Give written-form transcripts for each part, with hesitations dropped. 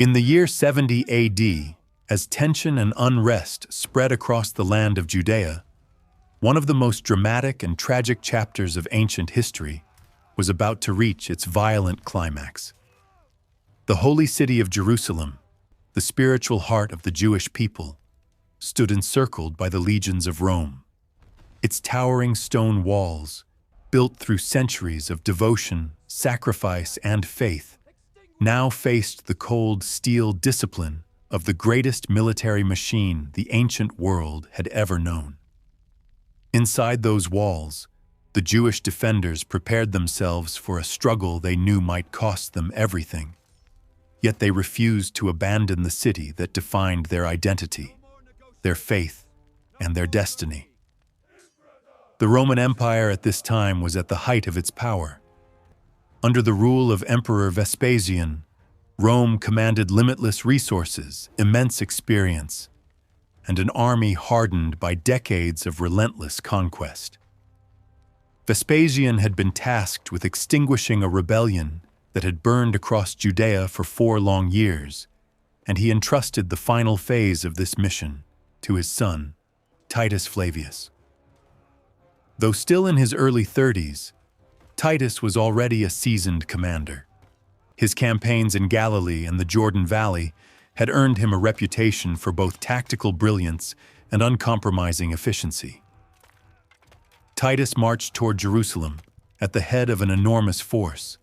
In the year 70 AD, as tension and unrest spread across the land of Judea, one of the most dramatic and tragic chapters of ancient history was about to reach its violent climax. The holy city of Jerusalem, the spiritual heart of the Jewish people, stood encircled by the legions of Rome. Its towering stone walls, built through centuries of devotion, sacrifice, and faith, now faced the cold steel discipline of the greatest military machine the ancient world had ever known. Inside those walls, the Jewish defenders prepared themselves for a struggle they knew might cost them everything. Yet they refused to abandon the city that defined their identity, their faith, and their destiny. The Roman Empire at this time was at the height of its power. Under the rule of Emperor Vespasian, Rome commanded limitless resources, immense experience, and an army hardened by decades of relentless conquest. Vespasian had been tasked with extinguishing a rebellion that had burned across Judea for 4 long years, and he entrusted the final phase of this mission to his son, Titus Flavius. Though still in his early 30s, Titus was already a seasoned commander. His campaigns in Galilee and the Jordan Valley had earned him a reputation for both tactical brilliance and uncompromising efficiency. Titus marched toward Jerusalem at the head of an enormous force,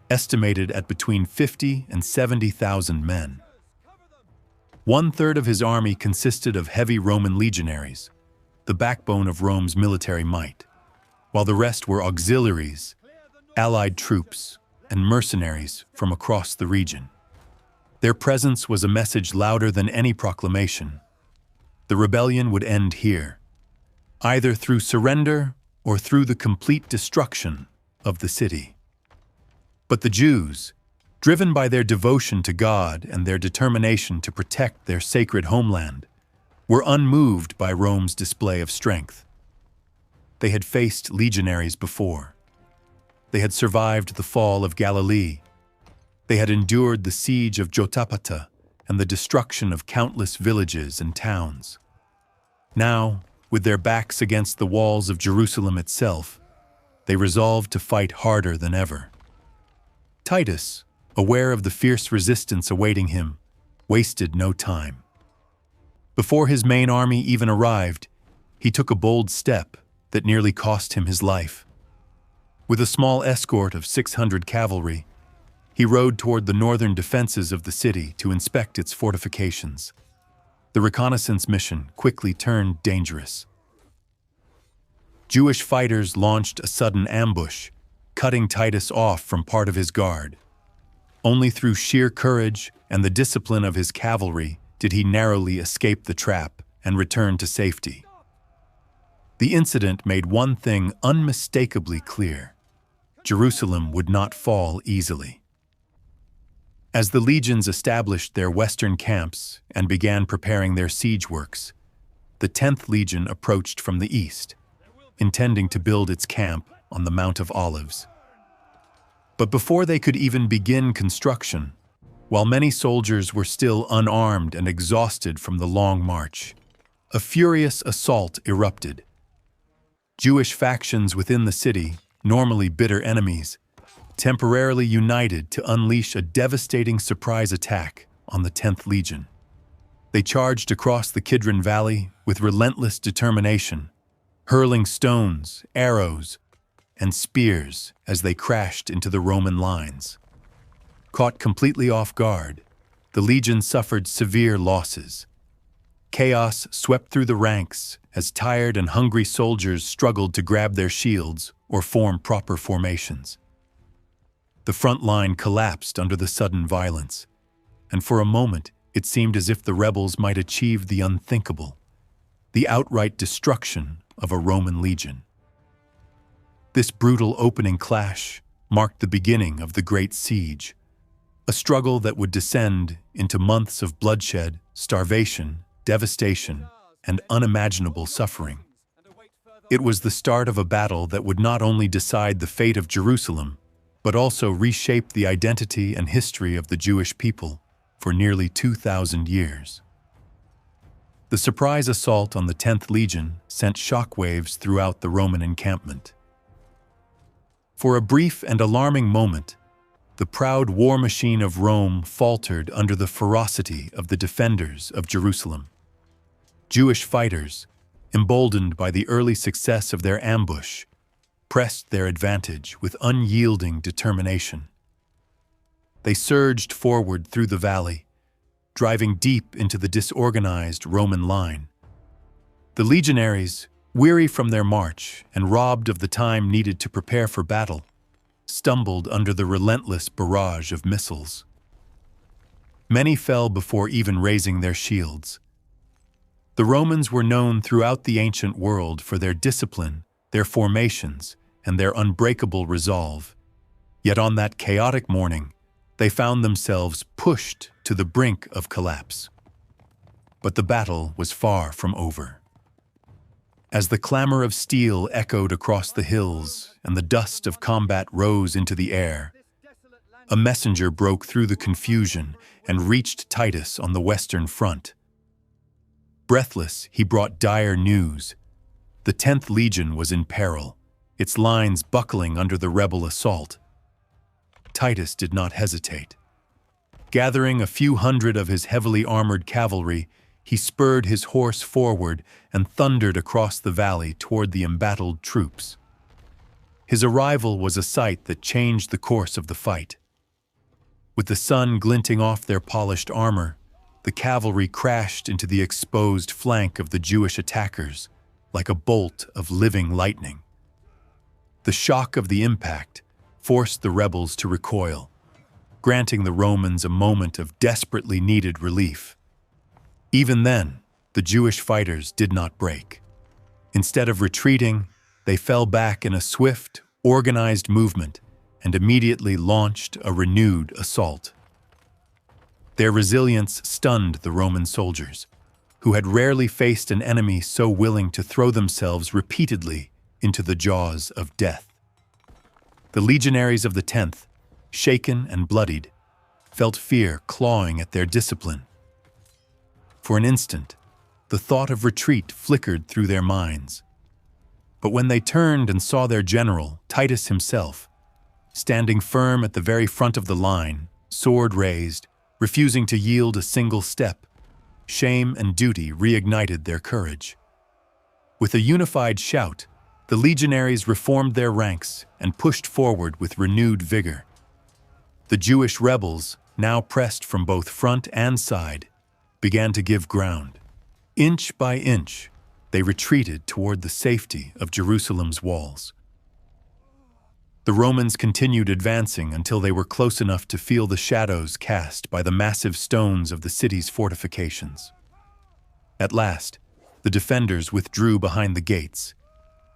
estimated at between 50 and 70,000 men. 1/3 of his army consisted of heavy Roman legionaries, the backbone of Rome's military might, while the rest were auxiliaries, allied troops, and mercenaries from across the region. Their presence was a message louder than any proclamation. The rebellion would end here, either through surrender or through the complete destruction of the city. But the Jews, driven by their devotion to God and their determination to protect their sacred homeland, were unmoved by Rome's display of strength. They had faced legionaries before. They had survived the fall of Galilee. They had endured the siege of Jotapata and the destruction of countless villages and towns. Now, with their backs against the walls of Jerusalem itself, they resolved to fight harder than ever. Titus, aware of the fierce resistance awaiting him, wasted no time. Before his main army even arrived, he took a bold step that nearly cost him his life. With a small escort of 600 cavalry, he rode toward the northern defenses of the city to inspect its fortifications. The reconnaissance mission quickly turned dangerous. Jewish fighters launched a sudden ambush, cutting Titus off from part of his guard. Only through sheer courage and the discipline of his cavalry did he narrowly escape the trap and return to safety. The incident made one thing unmistakably clear: Jerusalem would not fall easily. As the legions established their western camps and began preparing their siege works, the 10th Legion approached from the east, intending to build its camp on the Mount of Olives. But before they could even begin construction, while many soldiers were still unarmed and exhausted from the long march, a furious assault erupted. Jewish factions within the city, normally bitter enemies, temporarily united to unleash a devastating surprise attack on the 10th Legion. They charged across the Kidron Valley with relentless determination, hurling stones, arrows, and spears as they crashed into the Roman lines. Caught completely off guard, the legion suffered severe losses. Chaos swept through the ranks as tired and hungry soldiers struggled to grab their shields or form proper formations. The front line collapsed under the sudden violence, and for a moment it seemed as if the rebels might achieve the unthinkable, the outright destruction of a Roman legion. This brutal opening clash marked the beginning of the Great Siege, a struggle that would descend into months of bloodshed, starvation, devastation, and unimaginable suffering. It was the start of a battle that would not only decide the fate of Jerusalem, but also reshape the identity and history of the Jewish people for nearly 2,000 years. The surprise assault on the 10th Legion sent shockwaves throughout the Roman encampment. For a brief and alarming moment, the proud war machine of Rome faltered under the ferocity of the defenders of Jerusalem. Jewish fighters, emboldened by the early success of their ambush, pressed their advantage with unyielding determination. They surged forward through the valley, driving deep into the disorganized Roman line. The legionaries, weary from their march and robbed of the time needed to prepare for battle, stumbled under the relentless barrage of missiles. Many fell before even raising their shields. The Romans were known throughout the ancient world for their discipline, their formations, and their unbreakable resolve. Yet on that chaotic morning, they found themselves pushed to the brink of collapse. But the battle was far from over. As the clamor of steel echoed across the hills and the dust of combat rose into the air, a messenger broke through the confusion and reached Titus on the western front. Breathless, he brought dire news. The 10th Legion was in peril, its lines buckling under the rebel assault. Titus did not hesitate. Gathering a few hundred of his heavily armored cavalry, he spurred his horse forward and thundered across the valley toward the embattled troops. His arrival was a sight that changed the course of the fight. With the sun glinting off their polished armor, the cavalry crashed into the exposed flank of the Jewish attackers like a bolt of living lightning. The shock of the impact forced the rebels to recoil, granting the Romans a moment of desperately needed relief. Even then, the Jewish fighters did not break. Instead of retreating, they fell back in a swift, organized movement and immediately launched a renewed assault. Their resilience stunned the Roman soldiers, who had rarely faced an enemy so willing to throw themselves repeatedly into the jaws of death. The legionaries of the 10th, shaken and bloodied, felt fear clawing at their discipline. For an instant, the thought of retreat flickered through their minds. But when they turned and saw their general, Titus himself, standing firm at the very front of the line, sword raised, refusing to yield a single step, shame and duty reignited their courage. With a unified shout, the legionaries reformed their ranks and pushed forward with renewed vigor. The Jewish rebels, now pressed from both front and side, began to give ground. Inch by inch, they retreated toward the safety of Jerusalem's walls. The Romans continued advancing until they were close enough to feel the shadows cast by the massive stones of the city's fortifications. At last, the defenders withdrew behind the gates,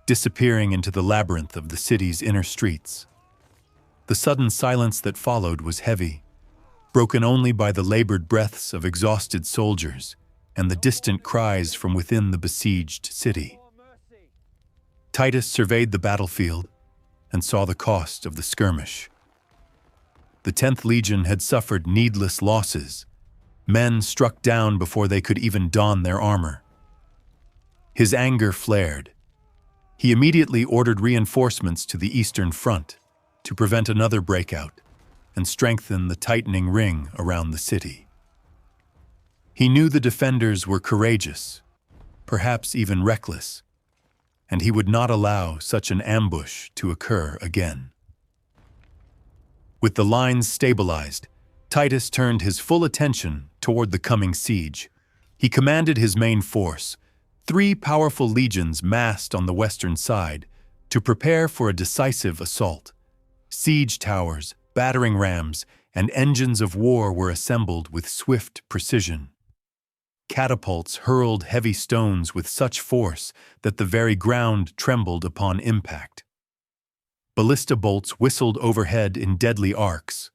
disappearing into the labyrinth of the city's inner streets. The sudden silence that followed was heavy, broken only by the labored breaths of exhausted soldiers and the distant cries from within the besieged city. Titus surveyed the battlefield and saw the cost of the skirmish. The 10th Legion had suffered needless losses, men struck down before they could even don their armor. His anger flared. He immediately ordered reinforcements to the eastern front to prevent another breakout and strengthen the tightening ring around the city. He knew the defenders were courageous, perhaps even reckless, and he would not allow such an ambush to occur again. With the lines stabilized, Titus turned his full attention toward the coming siege. He commanded his main force, 3 powerful legions massed on the western side, to prepare for a decisive assault. Siege towers, battering rams, and engines of war were assembled with swift precision. Catapults hurled heavy stones with such force that the very ground trembled upon impact. Ballista bolts whistled overhead in deadly arcs,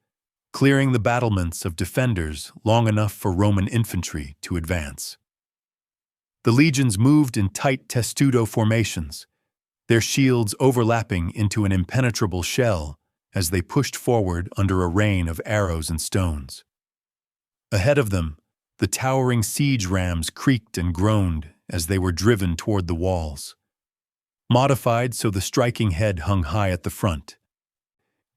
clearing the battlements of defenders long enough for Roman infantry to advance. The legions moved in tight testudo formations, their shields overlapping into an impenetrable shell as they pushed forward under a rain of arrows and stones. Ahead of them, the towering siege rams creaked and groaned as they were driven toward the walls. Modified so the striking head hung high at the front.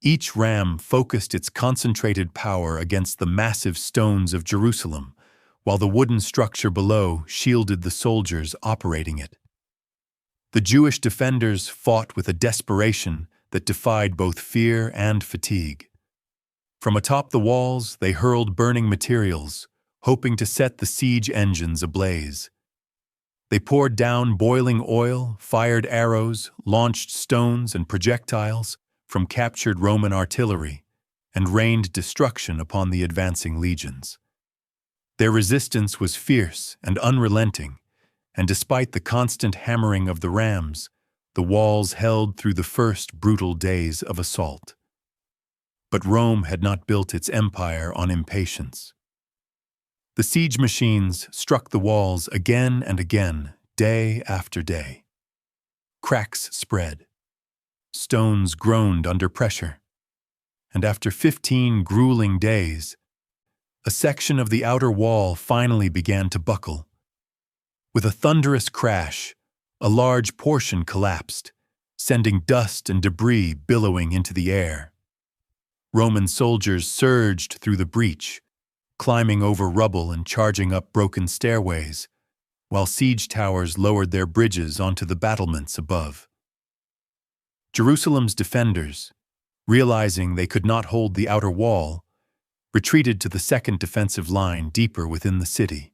Each ram focused its concentrated power against the massive stones of Jerusalem, while the wooden structure below shielded the soldiers operating it. The Jewish defenders fought with a desperation that defied both fear and fatigue. From atop the walls, they hurled burning materials, hoping to set the siege engines ablaze. They poured down boiling oil, fired arrows, launched stones and projectiles from captured Roman artillery, and rained destruction upon the advancing legions. Their resistance was fierce and unrelenting, and despite the constant hammering of the rams, the walls held through the first brutal days of assault. But Rome had not built its empire on impatience. The siege machines struck the walls again and again, day after day. Cracks spread. Stones groaned under pressure. And after 15 grueling days, a section of the outer wall finally began to buckle. With a thunderous crash, a large portion collapsed, sending dust and debris billowing into the air. Roman soldiers surged through the breach, climbing over rubble and charging up broken stairways, while siege towers lowered their bridges onto the battlements above. Jerusalem's defenders, realizing they could not hold the outer wall, retreated to the second defensive line deeper within the city.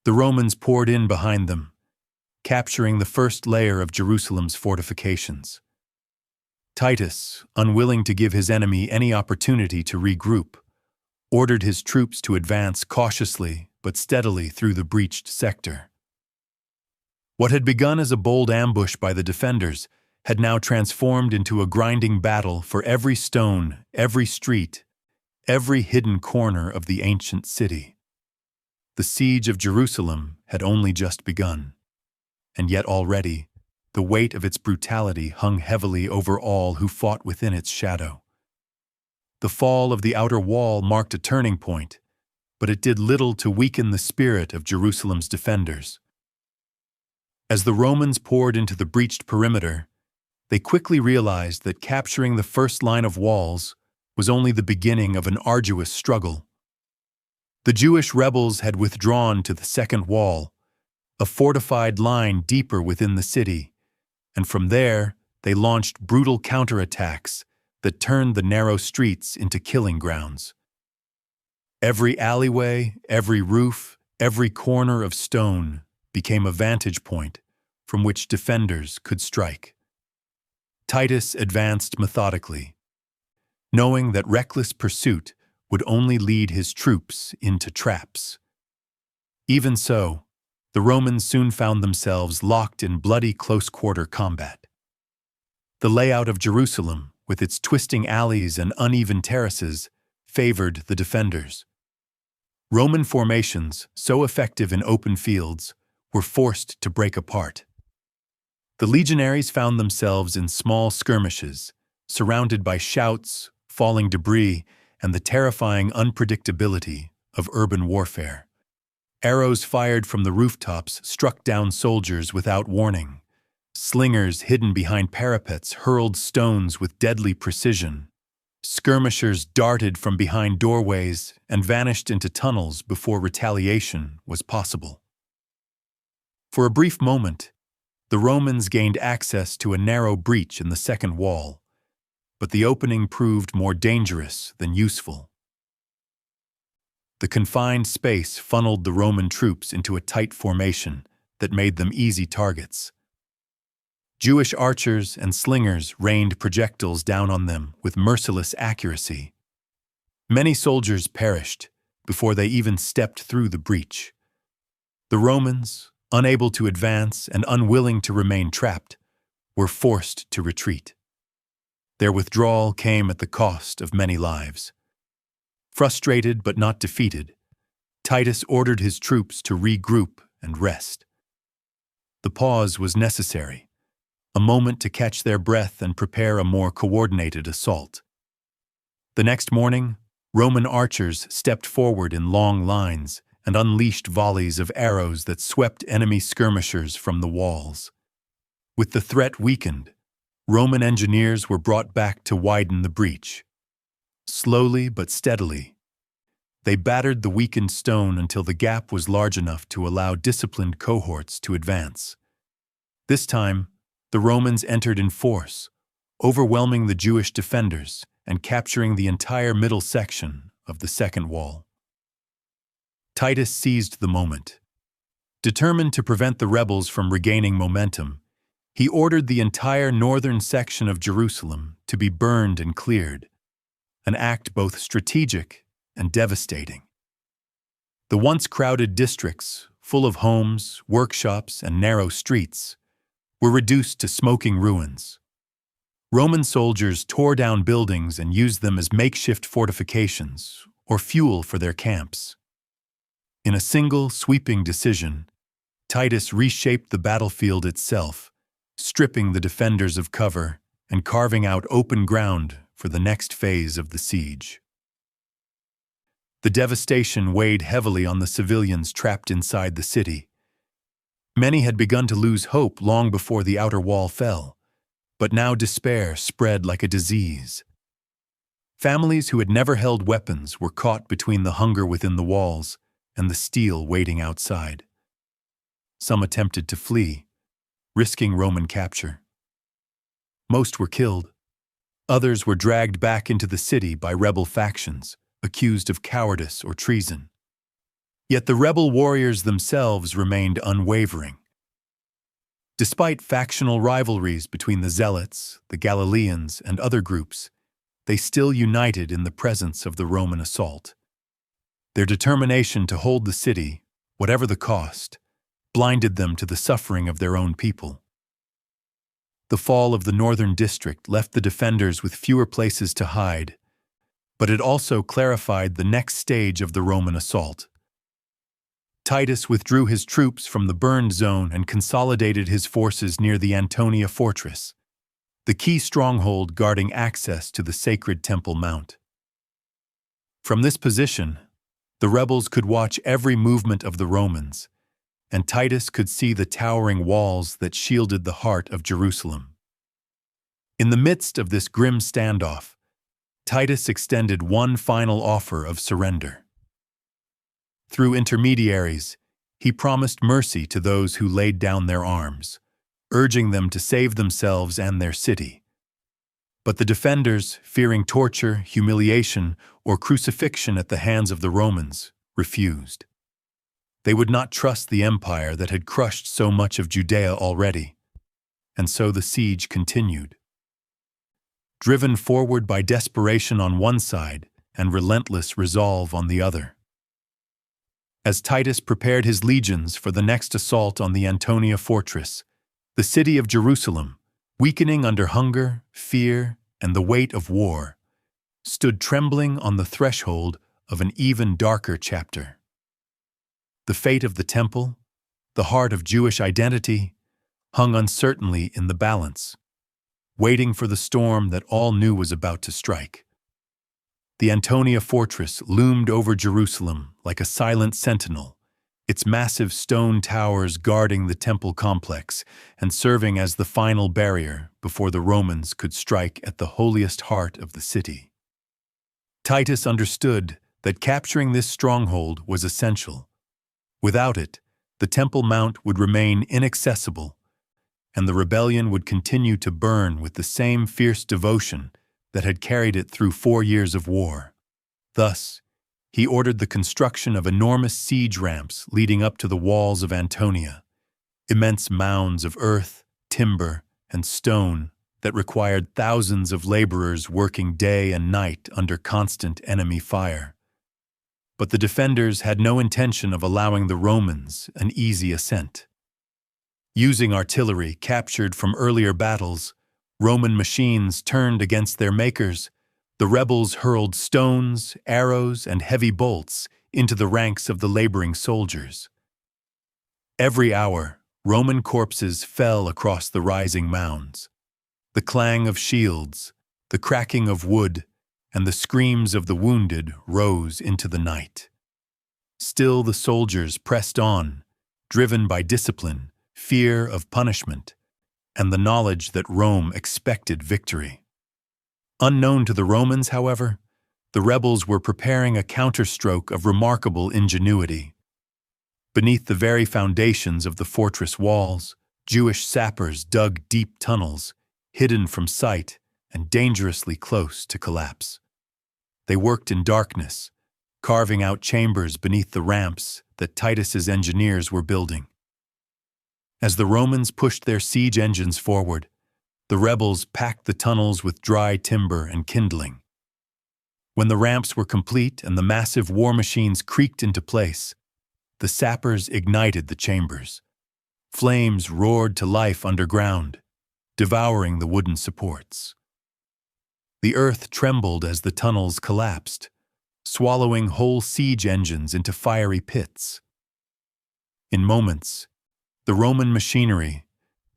The Romans poured in behind them, capturing the first layer of Jerusalem's fortifications. Titus, unwilling to give his enemy any opportunity to regroup, ordered his troops to advance cautiously but steadily through the breached sector. What had begun as a bold ambush by the defenders had now transformed into a grinding battle for every stone, every street, every hidden corner of the ancient city. The siege of Jerusalem had only just begun, and yet already the weight of its brutality hung heavily over all who fought within its shadow. The fall of the outer wall marked a turning point, but it did little to weaken the spirit of Jerusalem's defenders. As the Romans poured into the breached perimeter, they quickly realized that capturing the first line of walls was only the beginning of an arduous struggle. The Jewish rebels had withdrawn to the second wall, a fortified line deeper within the city, and from there they launched brutal counterattacks that turned the narrow streets into killing grounds. Every alleyway, every roof, every corner of stone became a vantage point from which defenders could strike. Titus advanced methodically, knowing that reckless pursuit would only lead his troops into traps. Even so, the Romans soon found themselves locked in bloody close-quarter combat. The layout of Jerusalem, with its twisting alleys and uneven terraces, favored the defenders. Roman formations, so effective in open fields, were forced to break apart. The legionaries found themselves in small skirmishes, surrounded by shouts, falling debris, and the terrifying unpredictability of urban warfare. Arrows fired from the rooftops struck down soldiers without warning. Slingers hidden behind parapets hurled stones with deadly precision. Skirmishers darted from behind doorways and vanished into tunnels before retaliation was possible. For a brief moment, the Romans gained access to a narrow breach in the second wall, but the opening proved more dangerous than useful. The confined space funneled the Roman troops into a tight formation that made them easy targets. Jewish archers and slingers rained projectiles down on them with merciless accuracy. Many soldiers perished before they even stepped through the breach. The Romans, unable to advance and unwilling to remain trapped, were forced to retreat. Their withdrawal came at the cost of many lives. Frustrated but not defeated, Titus ordered his troops to regroup and rest. The pause was necessary, a moment to catch their breath and prepare a more coordinated assault. The next morning, Roman archers stepped forward in long lines and unleashed volleys of arrows that swept enemy skirmishers from the walls. With the threat weakened, Roman engineers were brought back to widen the breach. Slowly but steadily, they battered the weakened stone until the gap was large enough to allow disciplined cohorts to advance. This time, the Romans entered in force, overwhelming the Jewish defenders and capturing the entire middle section of the second wall. Titus seized the moment. Determined to prevent the rebels from regaining momentum, he ordered the entire northern section of Jerusalem to be burned and cleared, an act both strategic and devastating. The once crowded districts, full of homes, workshops, and narrow streets, were reduced to smoking ruins. Roman soldiers tore down buildings and used them as makeshift fortifications or fuel for their camps. In a single, sweeping decision, Titus reshaped the battlefield itself, stripping the defenders of cover and carving out open ground for the next phase of the siege. The devastation weighed heavily on the civilians trapped inside the city. Many had begun to lose hope long before the outer wall fell, but now despair spread like a disease. Families who had never held weapons were caught between the hunger within the walls and the steel waiting outside. Some attempted to flee, risking Roman capture. Most were killed. Others were dragged back into the city by rebel factions, accused of cowardice or treason. Yet the rebel warriors themselves remained unwavering. Despite factional rivalries between the Zealots, the Galileans, and other groups, they still united in the presence of the Roman assault. Their determination to hold the city, whatever the cost, blinded them to the suffering of their own people. The fall of the northern district left the defenders with fewer places to hide, but it also clarified the next stage of the Roman assault. Titus withdrew his troops from the burned zone and consolidated his forces near the Antonia fortress, the key stronghold guarding access to the sacred Temple Mount. From this position, the rebels could watch every movement of the Romans, and Titus could see the towering walls that shielded the heart of Jerusalem. In the midst of this grim standoff, Titus extended one final offer of surrender. Through intermediaries, he promised mercy to those who laid down their arms, urging them to save themselves and their city. But the defenders, fearing torture, humiliation, or crucifixion at the hands of the Romans, refused. They would not trust the empire that had crushed so much of Judea already, and so the siege continued. Driven forward by desperation on one side and relentless resolve on the other. As Titus prepared his legions for the next assault on the Antonia fortress, the city of Jerusalem, weakening under hunger, fear, and the weight of war, stood trembling on the threshold of an even darker chapter. The fate of the temple, the heart of Jewish identity, hung uncertainly in the balance, waiting for the storm that all knew was about to strike. The Antonia fortress loomed over Jerusalem like a silent sentinel, its massive stone towers guarding the temple complex and serving as the final barrier before the Romans could strike at the holiest heart of the city. Titus understood that capturing this stronghold was essential. Without it, the Temple Mount would remain inaccessible, and the rebellion would continue to burn with the same fierce devotion that had carried it through 4 years of war. Thus, he ordered the construction of enormous siege ramps leading up to the walls of Antonia, immense mounds of earth, timber, and stone that required thousands of laborers working day and night under constant enemy fire. But the defenders had no intention of allowing the Romans an easy ascent. Using artillery captured from earlier battles, Roman machines turned against their makers. The rebels hurled stones, arrows, and heavy bolts into the ranks of the laboring soldiers. Every hour, Roman corpses fell across the rising mounds. The clang of shields, the cracking of wood, and the screams of the wounded rose into the night. Still the soldiers pressed on, driven by discipline, fear of punishment, and the knowledge that Rome expected victory. Unknown to the Romans, however, the rebels were preparing a counterstroke of remarkable ingenuity. Beneath the very foundations of the fortress walls, Jewish sappers dug deep tunnels, hidden from sight and dangerously close to collapse. They worked in darkness, carving out chambers beneath the ramps that Titus's engineers were building. As the Romans pushed their siege engines forward, the rebels packed the tunnels with dry timber and kindling. When the ramps were complete and the massive war machines creaked into place, the sappers ignited the chambers. Flames roared to life underground, devouring the wooden supports. The earth trembled as the tunnels collapsed, swallowing whole siege engines into fiery pits. In moments, the Roman machinery,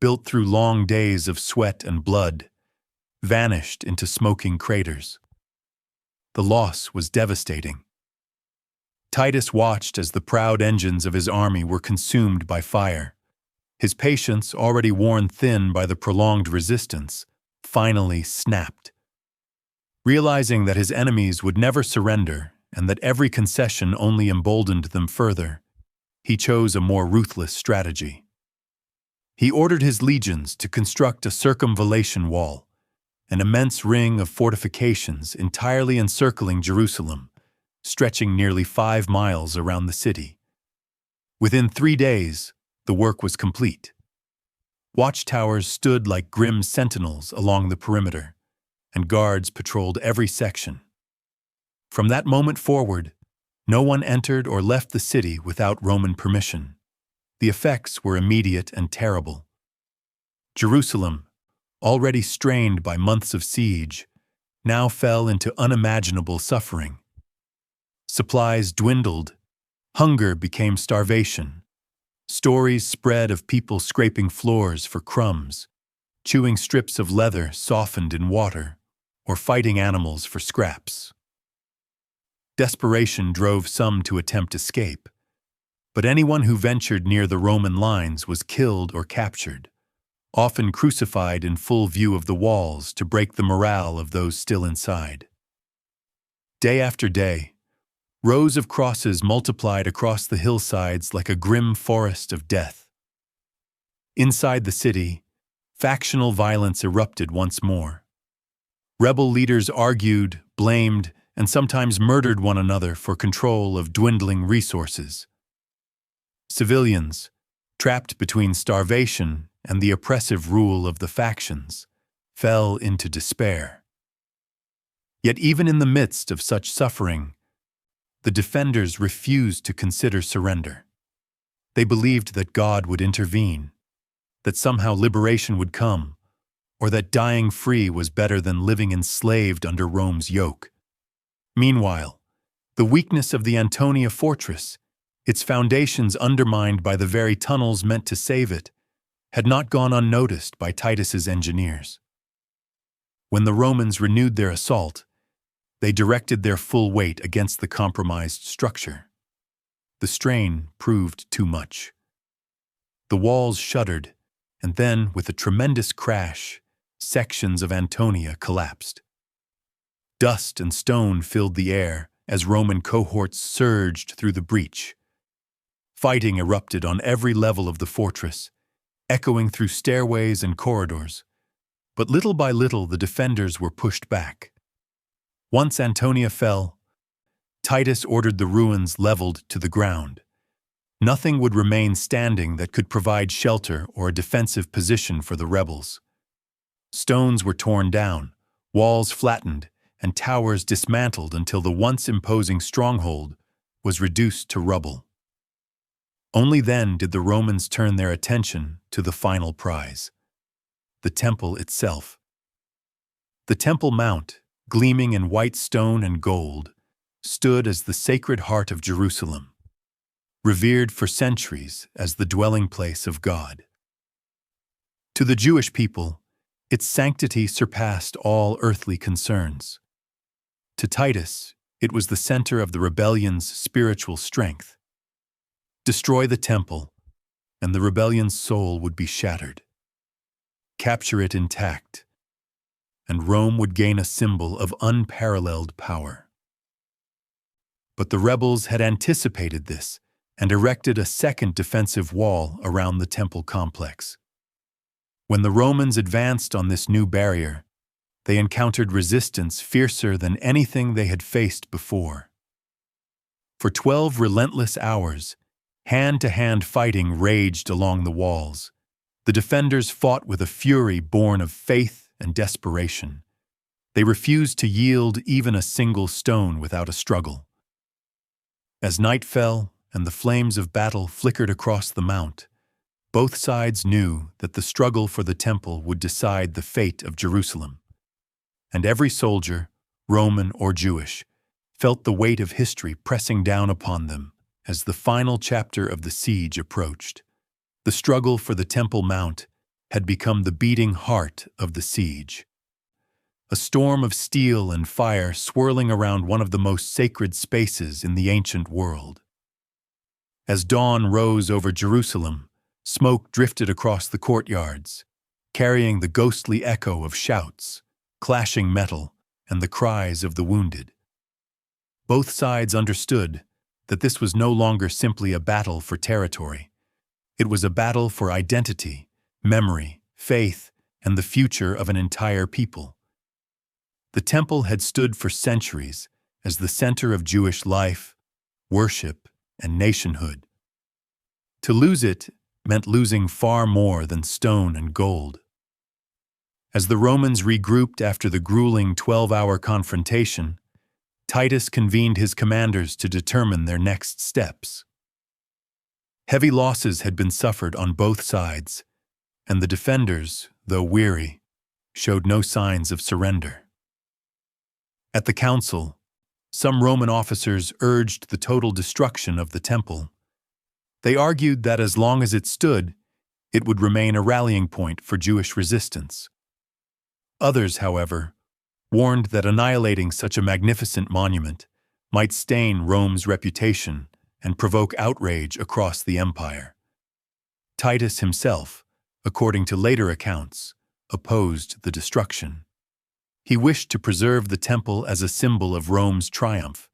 built through long days of sweat and blood, vanished into smoking craters. The loss was devastating. Titus watched as the proud engines of his army were consumed by fire. His patience, already worn thin by the prolonged resistance, finally snapped. Realizing that his enemies would never surrender and that every concession only emboldened them further, he chose a more ruthless strategy. He ordered his legions to construct a circumvallation wall, an immense ring of fortifications entirely encircling Jerusalem, stretching nearly 5 miles around the city. Within 3 days, the work was complete. Watchtowers stood like grim sentinels along the perimeter, and guards patrolled every section. From that moment forward, no one entered or left the city without Roman permission. The effects were immediate and terrible. Jerusalem, already strained by months of siege, now fell into unimaginable suffering. Supplies dwindled, hunger became starvation. Stories spread of people scraping floors for crumbs, chewing strips of leather softened in water, or fighting animals for scraps. Desperation drove some to attempt escape, but anyone who ventured near the Roman lines was killed or captured, often crucified in full view of the walls to break the morale of those still inside. Day after day, rows of crosses multiplied across the hillsides like a grim forest of death. Inside the city, factional violence erupted once more. Rebel leaders argued, blamed, and sometimes murdered one another for control of dwindling resources. Civilians, trapped between starvation and the oppressive rule of the factions, fell into despair. Yet even in the midst of such suffering, the defenders refused to consider surrender. They believed that God would intervene, that somehow liberation would come, or that dying free was better than living enslaved under Rome's yoke. Meanwhile, the weakness of the Antonia fortress, its foundations undermined by the very tunnels meant to save it, had not gone unnoticed by Titus's engineers. When the Romans renewed their assault, they directed their full weight against the compromised structure. The strain proved too much. The walls shuddered, and then, with a tremendous crash, sections of Antonia collapsed. Dust and stone filled the air as Roman cohorts surged through the breach. Fighting erupted on every level of the fortress, echoing through stairways and corridors. But little by little the defenders were pushed back. Once Antonia fell, Titus ordered the ruins leveled to the ground. Nothing would remain standing that could provide shelter or a defensive position for the rebels. Stones were torn down, walls flattened, and towers dismantled until the once imposing stronghold was reduced to rubble. Only then did the Romans turn their attention to the final prize, the temple itself. The Temple Mount, gleaming in white stone and gold, stood as the sacred heart of Jerusalem, revered for centuries as the dwelling place of God. To the Jewish people, its sanctity surpassed all earthly concerns. To Titus, it was the center of the rebellion's spiritual strength. Destroy the temple, and the rebellion's soul would be shattered. Capture it intact, and Rome would gain a symbol of unparalleled power. But the rebels had anticipated this and erected a second defensive wall around the temple complex. When the Romans advanced on this new barrier, they encountered resistance fiercer than anything they had faced before. For 12 relentless hours, hand-to-hand fighting raged along the walls. The defenders fought with a fury born of faith and desperation. They refused to yield even a single stone without a struggle. As night fell and the flames of battle flickered across the mount, both sides knew that the struggle for the temple would decide the fate of Jerusalem. And every soldier, Roman or Jewish, felt the weight of history pressing down upon them as the final chapter of the siege approached. The struggle for the Temple Mount had become the beating heart of the siege. A storm of steel and fire swirling around one of the most sacred spaces in the ancient world. As dawn rose over Jerusalem, smoke drifted across the courtyards, carrying the ghostly echo of shouts, clashing metal, and the cries of the wounded. Both sides understood that this was no longer simply a battle for territory. It was a battle for identity, memory, faith, and the future of an entire people. The temple had stood for centuries as the center of Jewish life, worship, and nationhood. To lose it meant losing far more than stone and gold. As the Romans regrouped after the grueling 12-hour confrontation, Titus convened his commanders to determine their next steps. Heavy losses had been suffered on both sides, and the defenders, though weary, showed no signs of surrender. At the council, some Roman officers urged the total destruction of the temple. They argued that as long as it stood, it would remain a rallying point for Jewish resistance. Others, however, warned that annihilating such a magnificent monument might stain Rome's reputation and provoke outrage across the empire. Titus himself, according to later accounts, opposed the destruction. He wished to preserve the temple as a symbol of Rome's triumph,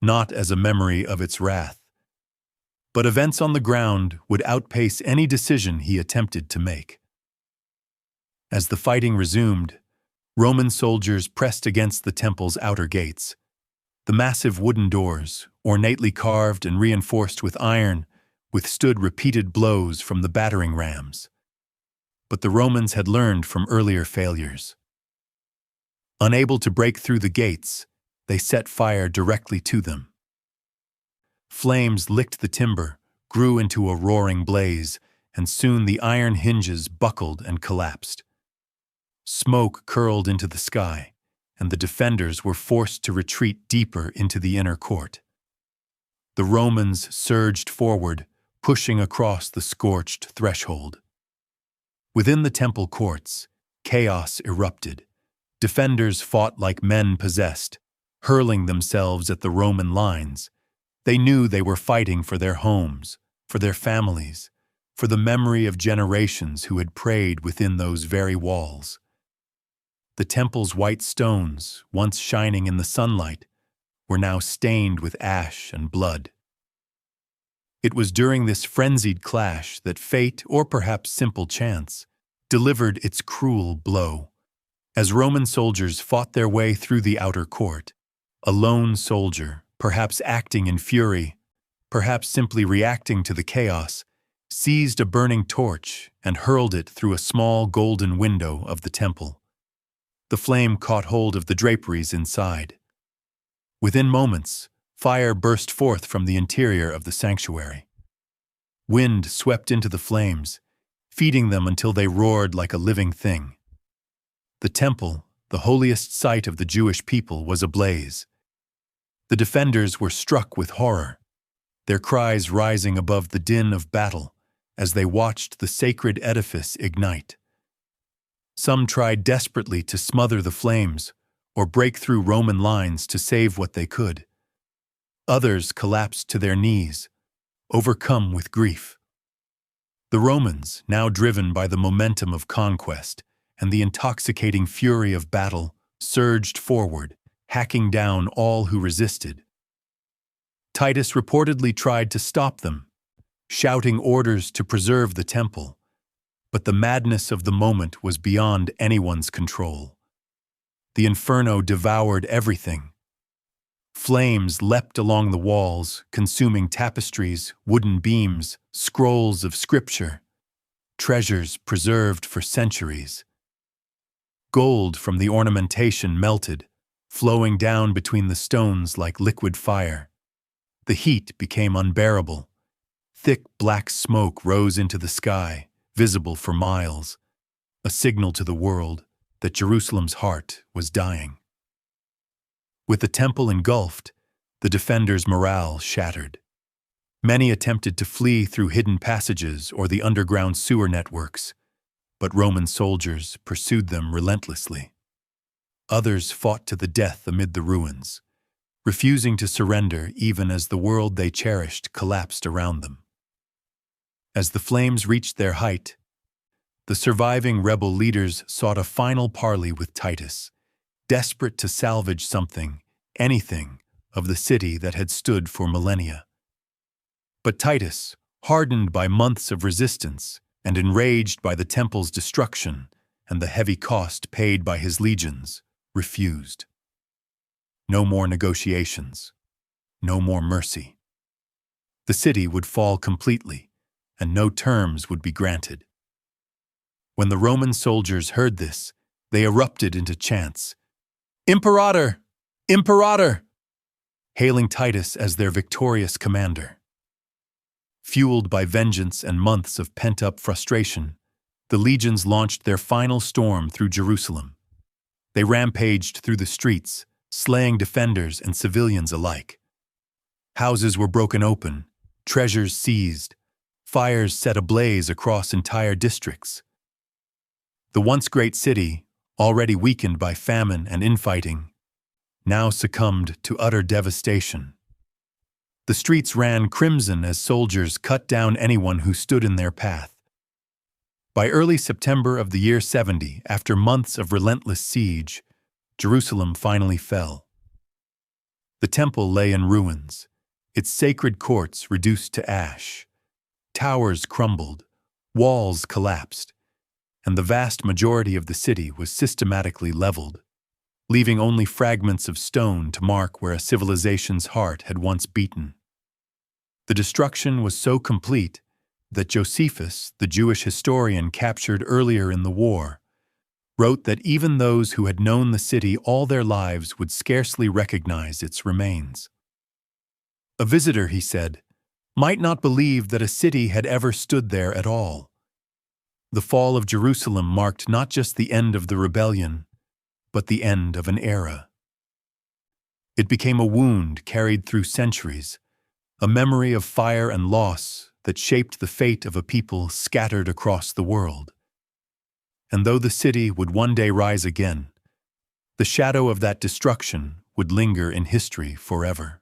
not as a memory of its wrath. But events on the ground would outpace any decision he attempted to make. As the fighting resumed, Roman soldiers pressed against the temple's outer gates. The massive wooden doors, ornately carved and reinforced with iron, withstood repeated blows from the battering rams. But the Romans had learned from earlier failures. Unable to break through the gates, they set fire directly to them. Flames licked the timber, grew into a roaring blaze, and soon the iron hinges buckled and collapsed. Smoke curled into the sky, and the defenders were forced to retreat deeper into the inner court. The Romans surged forward, pushing across the scorched threshold. Within the temple courts, chaos erupted. Defenders fought like men possessed, hurling themselves at the Roman lines. They knew they were fighting for their homes, for their families, for the memory of generations who had prayed within those very walls. The temple's white stones, once shining in the sunlight, were now stained with ash and blood. It was during this frenzied clash that fate, or perhaps simple chance, delivered its cruel blow. As Roman soldiers fought their way through the outer court, a lone soldier, perhaps acting in fury, perhaps simply reacting to the chaos, seized a burning torch and hurled it through a small golden window of the temple. The flame caught hold of the draperies inside. Within moments, fire burst forth from the interior of the sanctuary. Wind swept into the flames, feeding them until they roared like a living thing. The temple, the holiest site of the Jewish people, was ablaze. The defenders were struck with horror, their cries rising above the din of battle as they watched the sacred edifice ignite. Some tried desperately to smother the flames or break through Roman lines to save what they could. Others collapsed to their knees, overcome with grief. The Romans, now driven by the momentum of conquest and the intoxicating fury of battle, surged forward, hacking down all who resisted. Titus reportedly tried to stop them, shouting orders to preserve the temple, but the madness of the moment was beyond anyone's control. The inferno devoured everything. Flames leapt along the walls, consuming tapestries, wooden beams, scrolls of scripture, treasures preserved for centuries. Gold from the ornamentation melted, flowing down between the stones like liquid fire. The heat became unbearable. Thick black smoke rose into the sky, visible for miles, a signal to the world that Jerusalem's heart was dying. With the temple engulfed, the defenders' morale shattered. Many attempted to flee through hidden passages or the underground sewer networks, but Roman soldiers pursued them relentlessly. Others fought to the death amid the ruins, refusing to surrender even as the world they cherished collapsed around them. As the flames reached their height, the surviving rebel leaders sought a final parley with Titus, desperate to salvage something, anything, of the city that had stood for millennia. But Titus, hardened by months of resistance and enraged by the temple's destruction and the heavy cost paid by his legions, refused. No more negotiations, no more mercy. The city would fall completely, and no terms would be granted. When the Roman soldiers heard this, they erupted into chants, "Imperator! Imperator!" hailing Titus as their victorious commander. Fueled by vengeance and months of pent-up frustration, the legions launched their final storm through Jerusalem. They rampaged through the streets, slaying defenders and civilians alike. Houses were broken open, treasures seized, fires set ablaze across entire districts. The once great city, already weakened by famine and infighting, now succumbed to utter devastation. The streets ran crimson as soldiers cut down anyone who stood in their path. By early September of the year 70, after months of relentless siege, Jerusalem finally fell. The temple lay in ruins, its sacred courts reduced to ash. Towers crumbled, walls collapsed, and the vast majority of the city was systematically leveled, leaving only fragments of stone to mark where a civilization's heart had once beaten. The destruction was so complete that Josephus, the Jewish historian captured earlier in the war, wrote that even those who had known the city all their lives would scarcely recognize its remains. A visitor, he said, might not believe that a city had ever stood there at all. The fall of Jerusalem marked not just the end of the rebellion, but the end of an era. It became a wound carried through centuries, a memory of fire and loss that shaped the fate of a people scattered across the world. And though the city would one day rise again, the shadow of that destruction would linger in history forever.